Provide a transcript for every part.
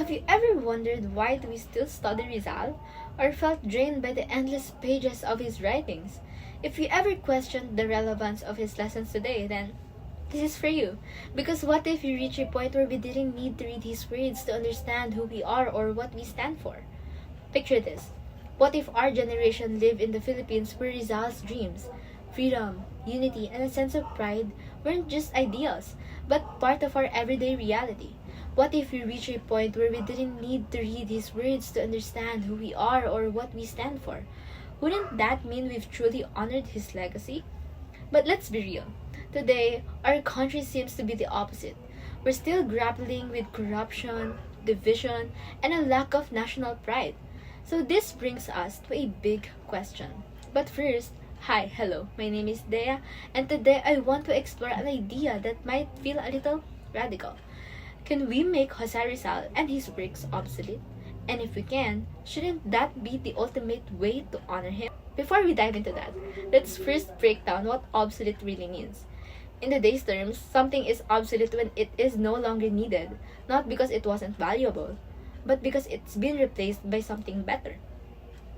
Have you ever wondered why do we still study Rizal, or felt drained by the endless pages of his writings? If you ever questioned the relevance of his lessons today, then this is for you. Because what if we reach a point where we didn't need to read his words to understand who we are or what we stand for? Picture this. What if our generation lived in the Philippines where Rizal's dreams, freedom, unity, and a sense of pride weren't just ideals, but part of our everyday reality? What if we reach a point where we didn't need to read his words to understand who we are or what we stand for? Wouldn't that mean we've truly honored his legacy? But let's be real. Today, our country seems to be the opposite. We're still grappling with corruption, division, and a lack of national pride. So this brings us to a big question. But first, hello, my name is Dea, and today I want to explore an idea that might feel a little radical. Can we make Jose Rizal and his works obsolete? And if we can, shouldn't that be the ultimate way to honor him? Before we dive into that, let's first break down what obsolete really means. In today's terms, something is obsolete when it is no longer needed, not because it wasn't valuable, but because it's been replaced by something better.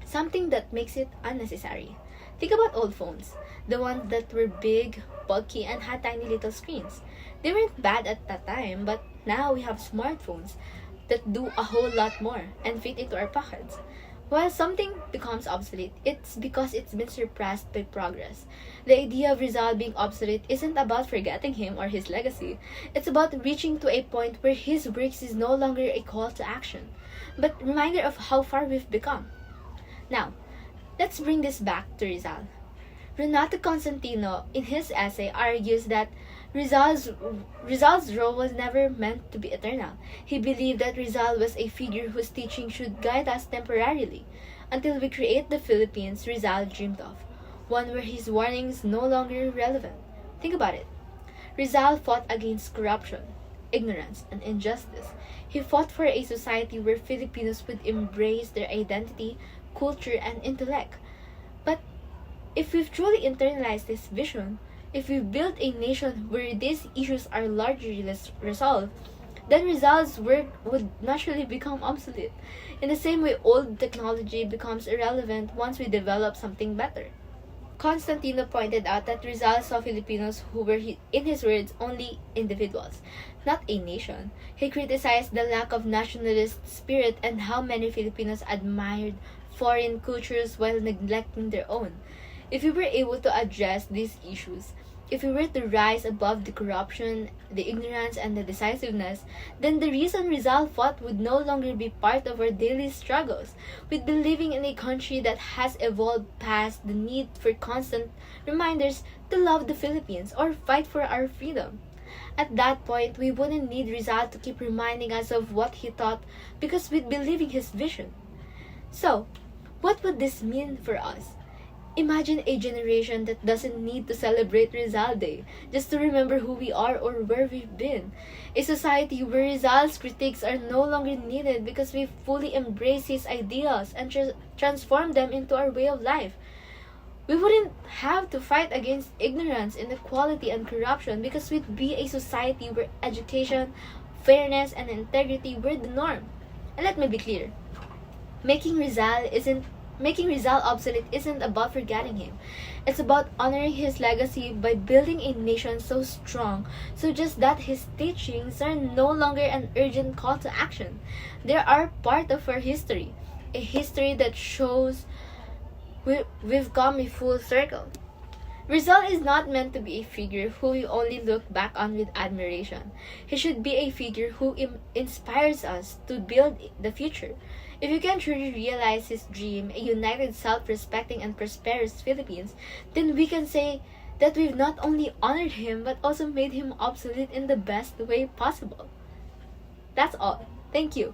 Something that makes it unnecessary. Think about old phones, the ones that were big, bulky, and had tiny little screens. They weren't bad at that time, but now we have smartphones that do a whole lot more and fit into our pockets. While something becomes obsolete, it's because it's been surpassed by progress. The idea of Rizal being obsolete isn't about forgetting him or his legacy. It's about reaching to a point where his works is no longer a call to action, but a reminder of how far we've become. Now, let's bring this back to Rizal. Renato Constantino, in his essay, argues that Rizal's role was never meant to be eternal. He believed that Rizal was a figure whose teaching should guide us temporarily until we create the Philippines Rizal dreamed of, one where his warnings no longer relevant. Think about it. Rizal fought against corruption, ignorance, and injustice. He fought for a society where Filipinos would embrace their identity, culture, and intellect. But if we've truly internalized this vision, if we build a nation where these issues are largely resolved, then Rizal's work would naturally become obsolete. In the same way old technology becomes irrelevant once we develop something better. Constantino pointed out that Rizal saw Filipinos who were, in his words, only individuals, not a nation. He criticized the lack of nationalist spirit and how many Filipinos admired foreign cultures while neglecting their own. If we were able to address these issues, if we were to rise above the corruption, the ignorance, and the decisiveness, then the reason Rizal fought would no longer be part of our daily struggles. We'd be living in a country that has evolved past the need for constant reminders to love the Philippines or fight for our freedom. At that point, we wouldn't need Rizal to keep reminding us of what he taught because we'd be living his vision. So, what would this mean for us? Imagine a generation that doesn't need to celebrate Rizal Day just to remember who we are or where we've been. A society where Rizal's critiques are no longer needed because we fully embrace his ideals and transform them into our way of life. We wouldn't have to fight against ignorance, inequality, and corruption because we'd be a society where education, fairness, and integrity were the norm. And let me be clear, making Rizal obsolete isn't about forgetting him. It's about honoring his legacy by building a nation so strong, so just that his teachings are no longer an urgent call to action. They are part of our history, a history that shows we've come a full circle. Rizal is not meant to be a figure who we only look back on with admiration. He should be a figure who inspires us to build the future. If you can truly realize his dream, a united, self-respecting, and prosperous Philippines, then we can say that we've not only honored him but also made him obsolete in the best way possible. That's all. Thank you.